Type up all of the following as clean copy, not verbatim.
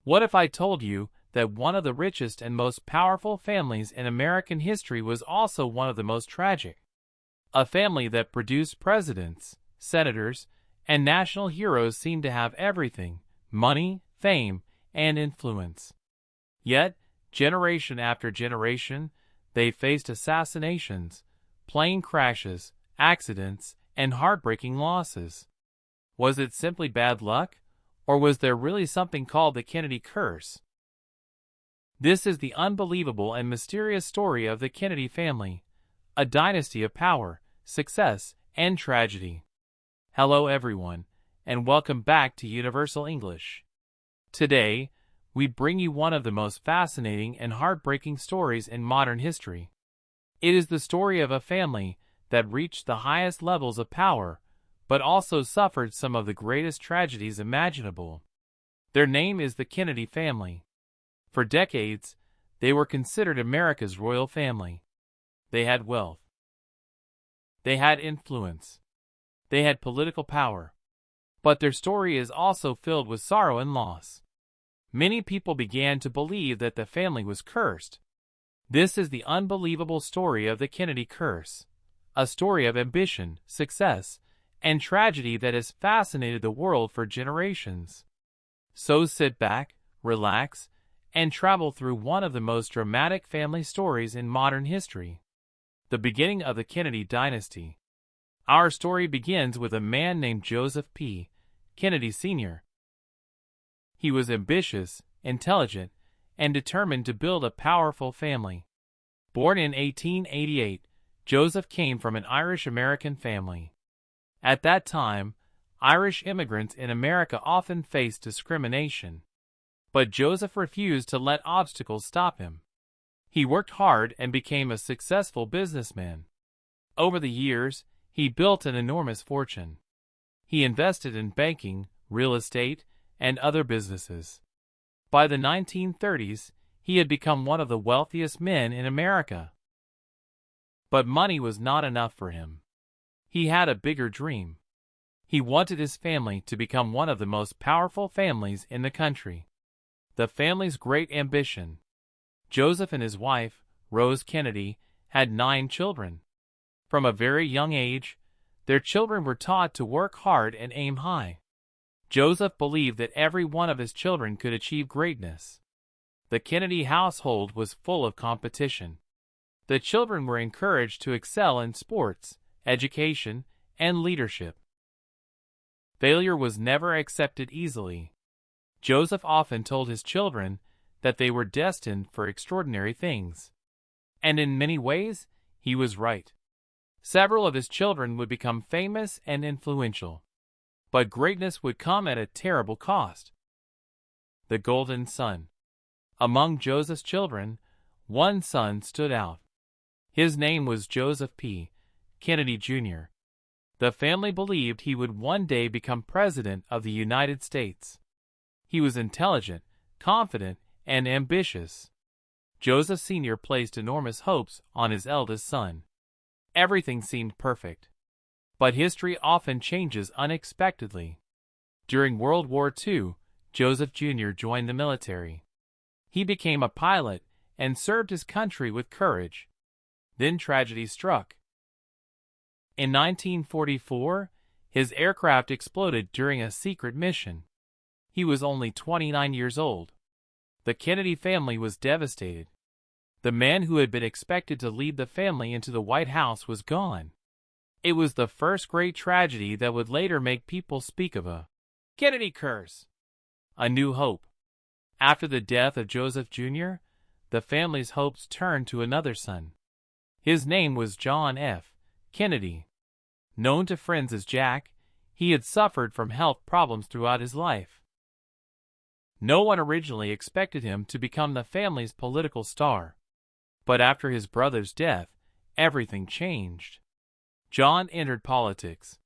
What if I told you that one of the richest and most powerful families in American history was also one of the most tragic? A family that produced presidents, senators, and national heroes seemed to have everything: money, fame, and influence. Yet, generation after generation, they faced assassinations, plane crashes, accidents, and heartbreaking losses. Was it simply bad luck? Or was there really something called the Kennedy curse? This is the unbelievable and mysterious story of the Kennedy family, a dynasty of power, success, and tragedy. Hello everyone, and welcome back to Universal English. Today, we bring you one of the most fascinating and heartbreaking stories in modern history. It is the story of a family that reached the highest levels of power, but also suffered some of the greatest tragedies imaginable. Their name is the Kennedy family. For decades, they were considered America's royal family. They had wealth. They had influence. They had political power. But their story is also filled with sorrow and loss. Many people began to believe that the family was cursed. This is the unbelievable story of the Kennedy curse, a story of ambition, success, and tragedy that has fascinated the world for generations. So sit back, relax, and travel through one of the most dramatic family stories in modern history. The beginning of the Kennedy dynasty. Our story begins with a man named Joseph P. Kennedy Sr. He was ambitious, intelligent, and determined to build a powerful family. Born in 1888, Joseph came from an Irish-American family. At that time, Irish immigrants in America often faced discrimination. But Joseph refused to let obstacles stop him. He worked hard and became a successful businessman. Over the years, he built an enormous fortune. He invested in banking, real estate, and other businesses. By the 1930s, he had become one of the wealthiest men in America. But money was not enough for him. He had a bigger dream. He wanted his family to become one of the most powerful families in the country. The family's great ambition. Joseph and his wife, Rose Kennedy, had 9 children. From a very young age, their children were taught to work hard and aim high. Joseph believed that every one of his children could achieve greatness. The Kennedy household was full of competition. The children were encouraged to excel in sports, education, and leadership. Failure was never accepted easily. Joseph often told his children that they were destined for extraordinary things. And in many ways, he was right. Several of his children would become famous and influential. But greatness would come at a terrible cost. The Golden Son. Among Joseph's children, one son stood out. His name was Joseph P. Kennedy Jr. The family believed he would one day become President of the United States. He was intelligent, confident, and ambitious. Joseph Sr. placed enormous hopes on his eldest son. Everything seemed perfect. But history often changes unexpectedly. During World War II, Joseph Jr. joined the military. He became a pilot and served his country with courage. Then tragedy struck. In 1944, his aircraft exploded during a secret mission. He was only 29 years old. The Kennedy family was devastated. The man who had been expected to lead the family into the White House was gone. It was the first great tragedy that would later make people speak of a Kennedy curse. A new hope. After the death of Joseph Jr., the family's hopes turned to another son. His name was John F. Kennedy. Known to friends as Jack, he had suffered from health problems throughout his life. No one originally expected him to become the family's political star. But after his brother's death, everything changed. John entered politics.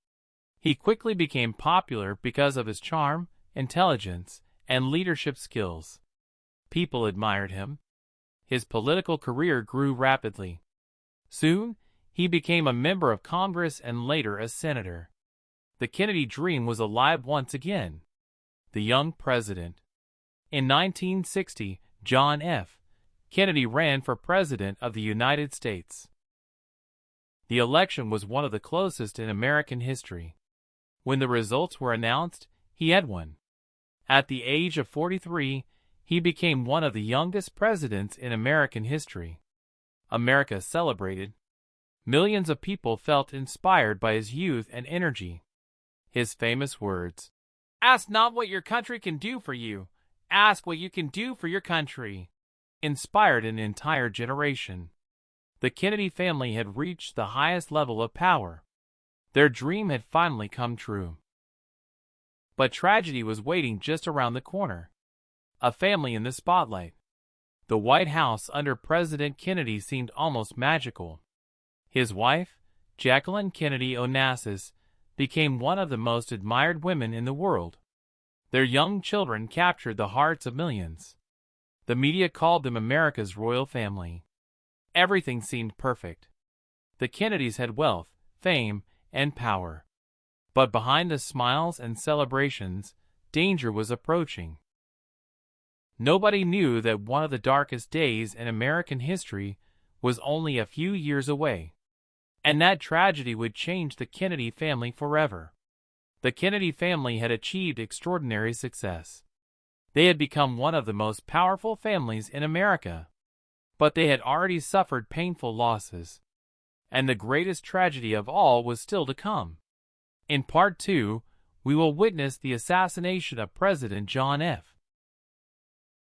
He quickly became popular because of his charm, intelligence, and leadership skills. People admired him. His political career grew rapidly. Soon, he became a member of Congress and later a senator. The Kennedy dream was alive once again. The young president. In 1960, John F. Kennedy ran for President of the United States. The election was one of the closest in American history. When the results were announced, he had won. At the age of 43, he became one of the youngest presidents in American history. America celebrated. Millions of people felt inspired by his youth and energy. His famous words, "Ask not what your country can do for you, ask what you can do for your country," inspired an entire generation. The Kennedy family had reached the highest level of power. Their dream had finally come true. But tragedy was waiting just around the corner. A family in the spotlight. The White House under President Kennedy seemed almost magical. His wife, Jacqueline Kennedy Onassis, became one of the most admired women in the world. Their young children captured the hearts of millions. The media called them America's royal family. Everything seemed perfect. The Kennedys had wealth, fame, and power. But behind the smiles and celebrations, danger was approaching. Nobody knew that one of the darkest days in American history was only a few years away. And that tragedy would change the Kennedy family forever. The Kennedy family had achieved extraordinary success. They had become one of the most powerful families in America. But they had already suffered painful losses. And the greatest tragedy of all was still to come. In Part 2, we will witness the assassination of President John F.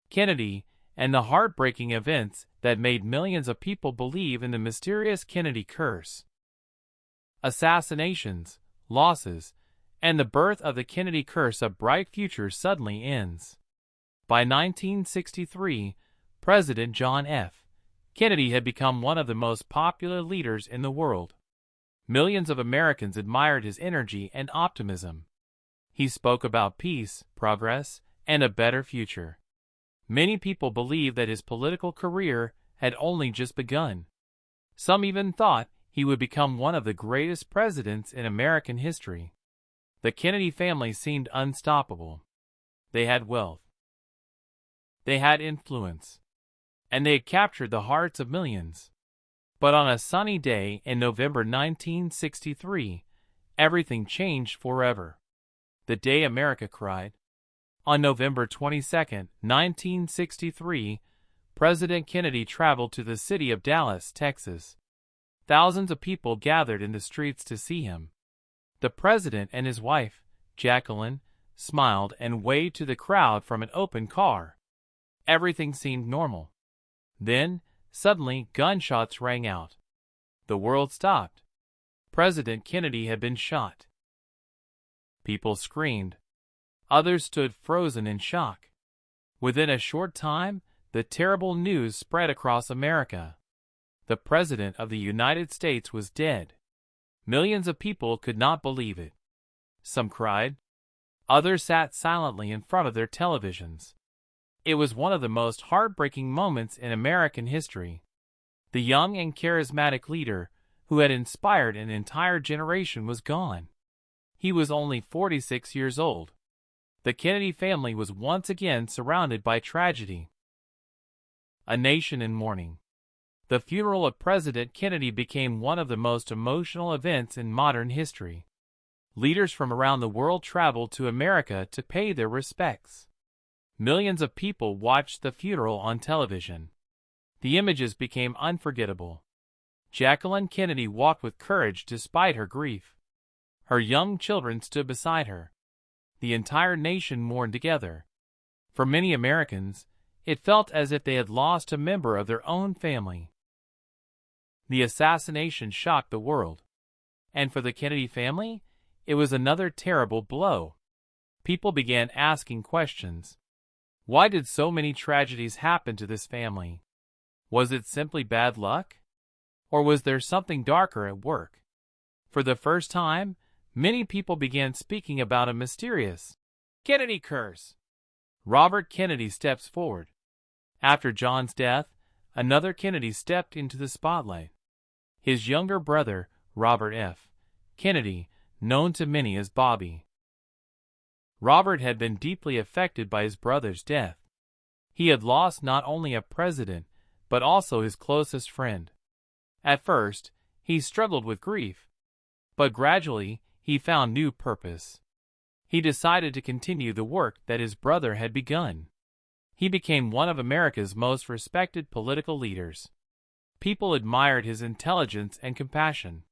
Kennedy and the heartbreaking events that made millions of people believe in the mysterious Kennedy curse. Assassinations, losses, and the birth of the Kennedy curse. A bright future suddenly ends. By 1963, President John F. Kennedy had become one of the most popular leaders in the world. Millions of Americans admired his energy and optimism. He spoke about peace, progress, and a better future. Many people believed that his political career had only just begun. Some even thought he would become one of the greatest presidents in American history. The Kennedy family seemed unstoppable. They had wealth. They had influence. And they had captured the hearts of millions. But on a sunny day in November 1963, everything changed forever. The day America cried. On November 22, 1963, President Kennedy traveled to the city of Dallas, Texas. Thousands of people gathered in the streets to see him. The president and his wife, Jacqueline, smiled and waved to the crowd from an open car. Everything seemed normal. Then, suddenly, gunshots rang out. The world stopped. President Kennedy had been shot. People screamed. Others stood frozen in shock. Within a short time, the terrible news spread across America. The President of the United States was dead. Millions of people could not believe it. Some cried. Others sat silently in front of their televisions. It was one of the most heartbreaking moments in American history. The young and charismatic leader, who had inspired an entire generation, was gone. He was only 46 years old. The Kennedy family was once again surrounded by tragedy. A nation in mourning. The funeral of President Kennedy became one of the most emotional events in modern history. Leaders from around the world traveled to America to pay their respects. Millions of people watched the funeral on television. The images became unforgettable. Jacqueline Kennedy walked with courage despite her grief. Her young children stood beside her. The entire nation mourned together. For many Americans, it felt as if they had lost a member of their own family. The assassination shocked the world. And for the Kennedy family, it was another terrible blow. People began asking questions. Why did so many tragedies happen to this family? Was it simply bad luck? Or was there something darker at work? For the first time, many people began speaking about a mysterious Kennedy curse. Robert Kennedy steps forward. After John's death, another Kennedy stepped into the spotlight. His younger brother, Robert F. Kennedy, known to many as Bobby. Robert had been deeply affected by his brother's death. He had lost not only a president, but also his closest friend. At first, he struggled with grief, but gradually he found new purpose. He decided to continue the work that his brother had begun. He became one of America's most respected political leaders. People admired his intelligence and compassion.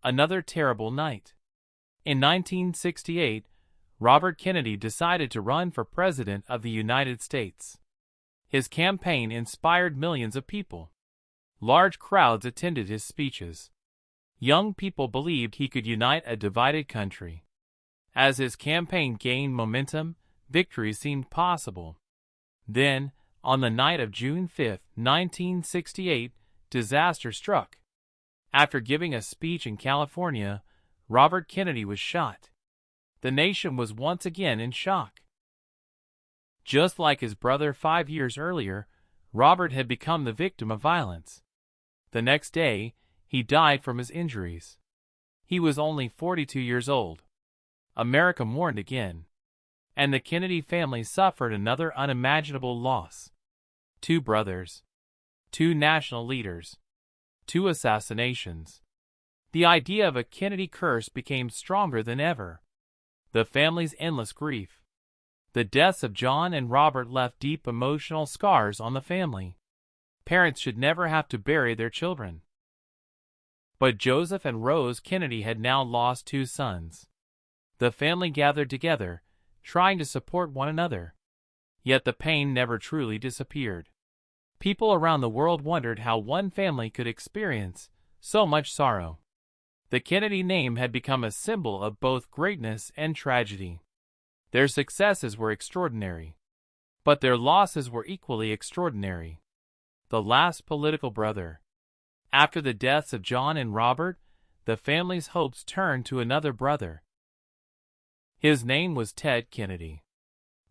Another terrible night. In 1968, Robert Kennedy decided to run for President of the United States. His campaign inspired millions of people. Large crowds attended his speeches. Young people believed he could unite a divided country. As his campaign gained momentum, victory seemed possible. Then, on the night of June 5, 1968, disaster struck. After giving a speech in California, Robert Kennedy was shot. The nation was once again in shock. Just like his brother 5 years earlier, Robert had become the victim of violence. The next day, he died from his injuries. He was only 42 years old. America mourned again, and the Kennedy family suffered another unimaginable loss. 2 brothers, 2 national leaders, 2 assassinations. The idea of a Kennedy curse became stronger than ever. The family's endless grief. The deaths of John and Robert left deep emotional scars on the family. Parents should never have to bury their children. But Joseph and Rose Kennedy had now lost 2 sons. The family gathered together, trying to support one another. Yet the pain never truly disappeared. People around the world wondered how one family could experience so much sorrow. The Kennedy name had become a symbol of both greatness and tragedy. Their successes were extraordinary, but their losses were equally extraordinary. The last political brother. After the deaths of John and Robert, the family's hopes turned to another brother. His name was Ted Kennedy.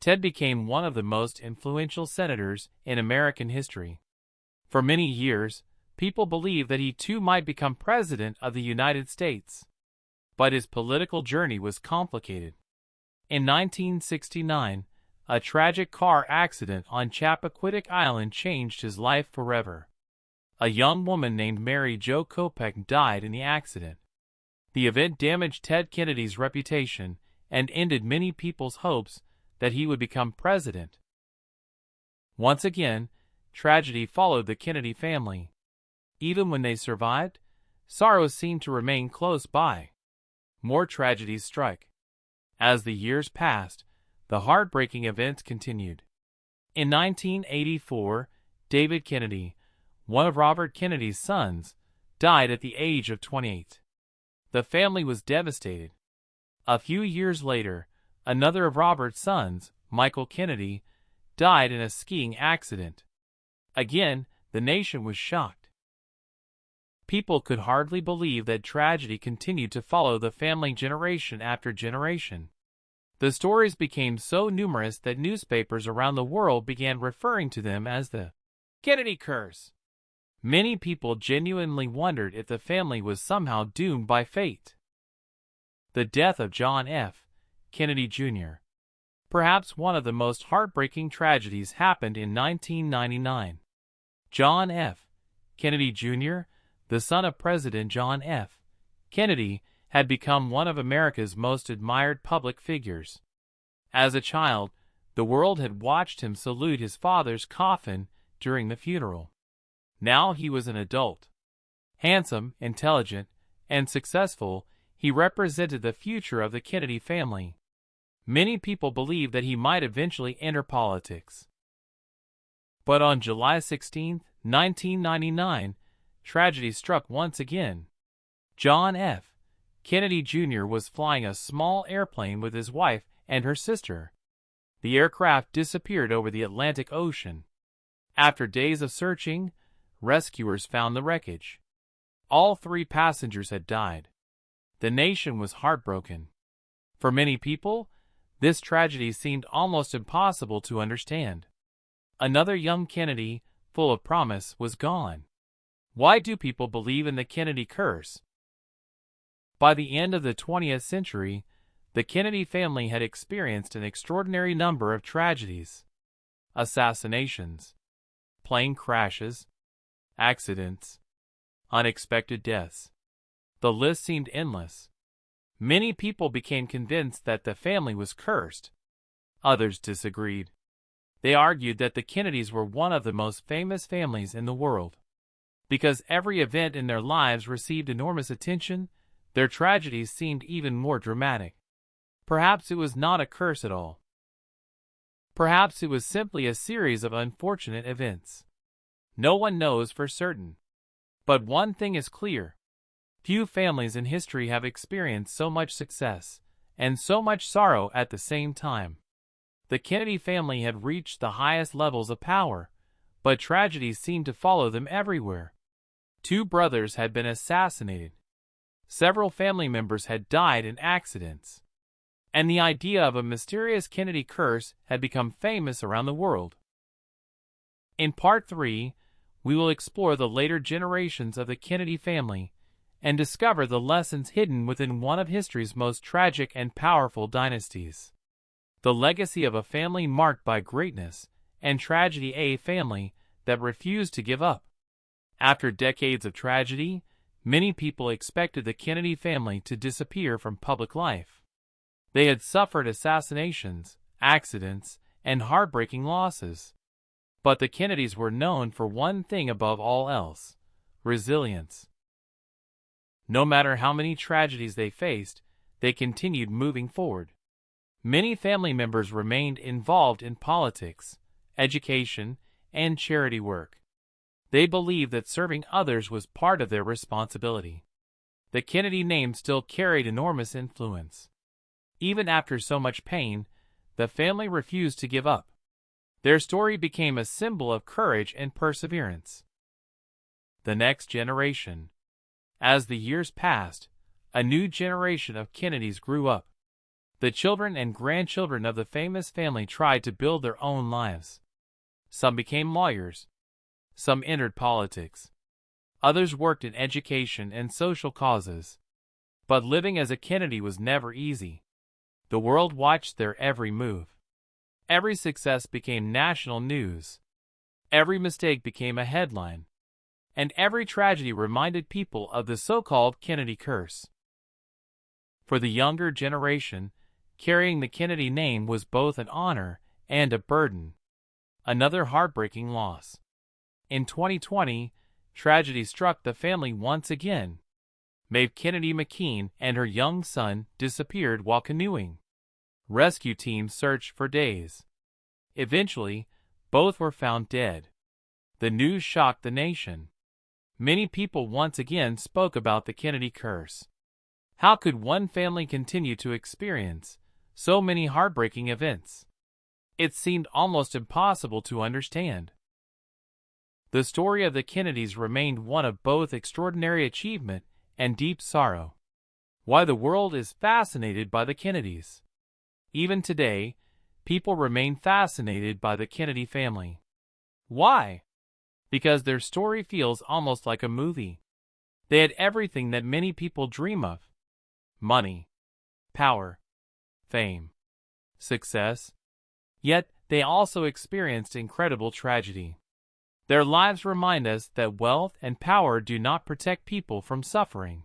Ted became one of the most influential senators in American history. For many years, people believed that he too might become president of the United States. But his political journey was complicated. In 1969, a tragic car accident on Chappaquiddick Island changed his life forever. A young woman named Mary Jo Kopech died in the accident. The event damaged Ted Kennedy's reputation and ended many people's hopes that he would become president. Once again, tragedy followed the Kennedy family. Even when they survived, sorrow seemed to remain close by. More tragedies struck. As the years passed, the heartbreaking events continued. In 1984, David Kennedy, one of Robert Kennedy's sons, died at the age of 28. The family was devastated. A few years later, another of Robert's sons, Michael Kennedy, died in a skiing accident. Again, the nation was shocked. People could hardly believe that tragedy continued to follow the family generation after generation. The stories became so numerous that newspapers around the world began referring to them as the Kennedy curse. Many people genuinely wondered if the family was somehow doomed by fate. The death of John F. Kennedy Jr. Perhaps one of the most heartbreaking tragedies happened in 1999. John F. Kennedy Jr., the son of President John F. Kennedy, had become one of America's most admired public figures. As a child, the world had watched him salute his father's coffin during the funeral. Now he was an adult. Handsome, intelligent, and successful, he represented the future of the Kennedy family. Many people believed that he might eventually enter politics. But on July 16, 1999, tragedy struck once again. John F. Kennedy Jr. was flying a small airplane with his wife and her sister. The aircraft disappeared over the Atlantic Ocean. After days of searching, rescuers found the wreckage. All 3 passengers had died. The nation was heartbroken. For many people, this tragedy seemed almost impossible to understand. Another young Kennedy, full of promise, was gone. Why do people believe in the Kennedy curse? By the end of the 20th century, the Kennedy family had experienced an extraordinary number of tragedies. assassinations, plane crashes, accidents, unexpected deaths. The list seemed endless. Many people became convinced that the family was cursed. Others disagreed. They argued that the Kennedys were one of the most famous families in the world. Because every event in their lives received enormous attention, their tragedies seemed even more dramatic. Perhaps it was not a curse at all. Perhaps it was simply a series of unfortunate events. No one knows for certain. But one thing is clear. Few families in history have experienced so much success and so much sorrow at the same time. The Kennedy family had reached the highest levels of power, but tragedies seemed to follow them everywhere. 2 brothers had been assassinated. Several family members had died in accidents. And the idea of a mysterious Kennedy curse had become famous around the world. In Part 3, we will explore the later generations of the Kennedy family and discover the lessons hidden within one of history's most tragic and powerful dynasties. The legacy of a family marked by greatness and tragedy, a family that refused to give up. After decades of tragedy, many people expected the Kennedy family to disappear from public life. They had suffered assassinations, accidents, and heartbreaking losses. But the Kennedys were known for one thing above all else: resilience. No matter how many tragedies they faced, they continued moving forward. Many family members remained involved in politics, education, and charity work. They believed that serving others was part of their responsibility. The Kennedy name still carried enormous influence. Even after so much pain, the family refused to give up. Their story became a symbol of courage and perseverance. The next generation. As the years passed, a new generation of Kennedys grew up. The children and grandchildren of the famous family tried to build their own lives. Some became lawyers. Some entered politics. Others worked in education and social causes. But living as a Kennedy was never easy. The world watched their every move. Every success became national news. Every mistake became a headline. And every tragedy reminded people of the so-called Kennedy curse. For the younger generation, carrying the Kennedy name was both an honor and a burden. Another heartbreaking loss. In 2020, tragedy struck the family once again. Maeve Kennedy McKean and her young son disappeared while canoeing. Rescue teams searched for days. Eventually, both were found dead. The news shocked the nation. Many people once again spoke about the Kennedy curse. How could one family continue to experience so many heartbreaking events? It seemed almost impossible to understand. The story of the Kennedys remained one of both extraordinary achievement and deep sorrow. Why the world is fascinated by the Kennedys. Even today, people remain fascinated by the Kennedy family. Why? Because their story feels almost like a movie. They had everything that many people dream of: money, power, fame, success. Yet, they also experienced incredible tragedy. Their lives remind us that wealth and power do not protect people from suffering.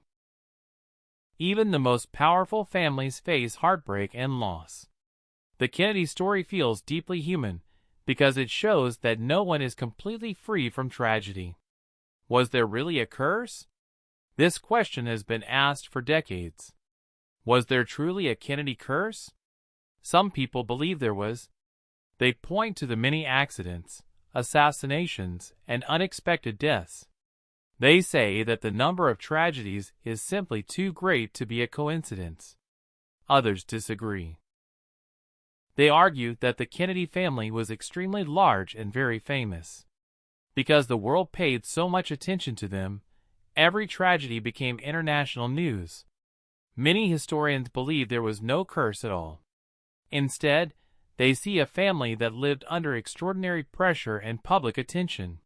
Even the most powerful families face heartbreak and loss. The Kennedy story feels deeply human because it shows that no one is completely free from tragedy. Was there really a curse? This question has been asked for decades. Was there truly a Kennedy curse? Some people believe there was. They point to the many accidents, assassinations, and unexpected deaths. They say that the number of tragedies is simply too great to be a coincidence. Others disagree. They argue that the Kennedy family was extremely large and very famous. Because the world paid so much attention to them, every tragedy became international news. Many historians believe there was no curse at all. Instead, they see a family that lived under extraordinary pressure and public attention.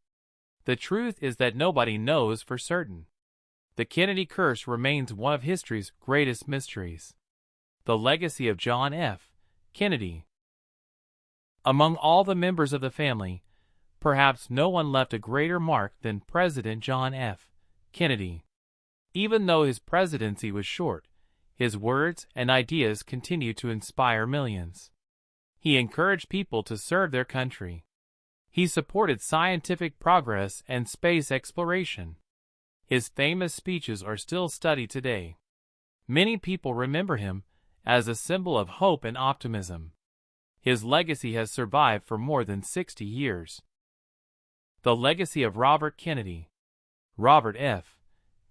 The truth is that nobody knows for certain. The Kennedy curse remains one of history's greatest mysteries. The legacy of John F. Kennedy. Among all the members of the family, perhaps no one left a greater mark than President John F. Kennedy. Even though his presidency was short, his words and ideas continued to inspire millions. He encouraged people to serve their country. He supported scientific progress and space exploration. His famous speeches are still studied today. Many people remember him as a symbol of hope and optimism. His legacy has survived for more than 60 years. The legacy of Robert Kennedy. Robert F.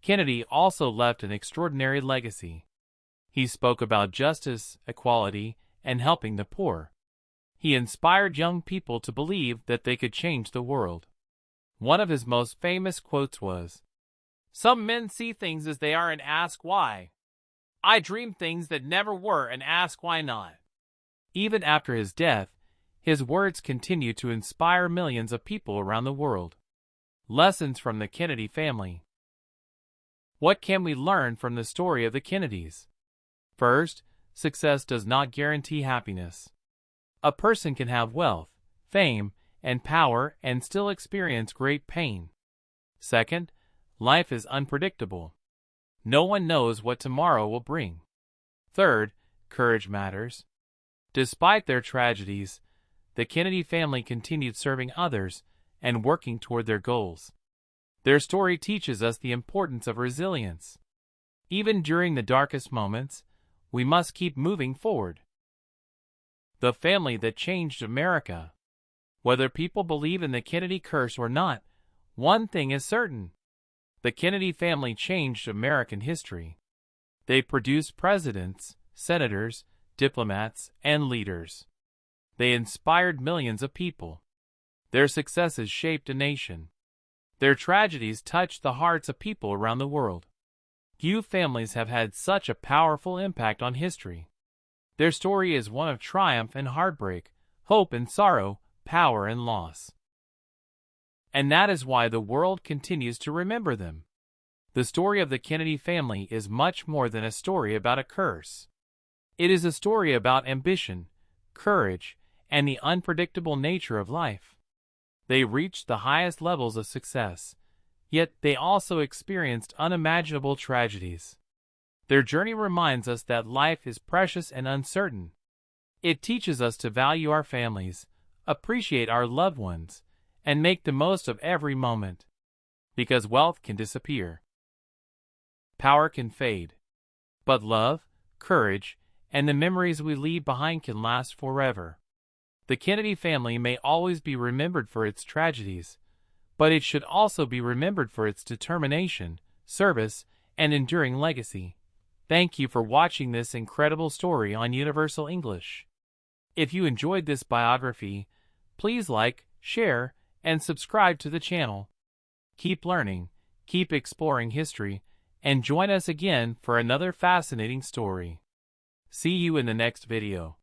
Kennedy also left an extraordinary legacy. He spoke about justice, equality, and helping the poor. He inspired young people to believe that they could change the world. One of his most famous quotes was, "Some men see things as they are and ask why. I dream things that never were and ask why not." Even after his death, his words continue to inspire millions of people around the world. Lessons from the Kennedy family. What can we learn from the story of the Kennedys? First, success does not guarantee happiness. A person can have wealth, fame, and power and still experience great pain. Second, life is unpredictable. No one knows what tomorrow will bring. Third, courage matters. Despite their tragedies, the Kennedy family continued serving others and working toward their goals. Their story teaches us the importance of resilience. Even during the darkest moments, we must keep moving forward. The family that changed America. Whether people believe in the Kennedy curse or not, one thing is certain. The Kennedy family changed American history. They produced presidents, senators, diplomats, and leaders. They inspired millions of people. Their successes shaped a nation. Their tragedies touched the hearts of people around the world. Few families have had such a powerful impact on history. Their story is one of triumph and heartbreak, hope and sorrow, power and loss. And that is why the world continues to remember them. The story of the Kennedy family is much more than a story about a curse. It is a story about ambition, courage, and the unpredictable nature of life. They reached the highest levels of success, yet they also experienced unimaginable tragedies. Their journey reminds us that life is precious and uncertain. It teaches us to value our families, appreciate our loved ones, and make the most of every moment. Because wealth can disappear. Power can fade. But love, courage, and the memories we leave behind can last forever. The Kennedy family may always be remembered for its tragedies, but it should also be remembered for its determination, service, and enduring legacy. Thank you for watching this incredible story on Universal English. If you enjoyed this biography, please like, share, and subscribe to the channel. Keep learning, keep exploring history, and join us again for another fascinating story. See you in the next video.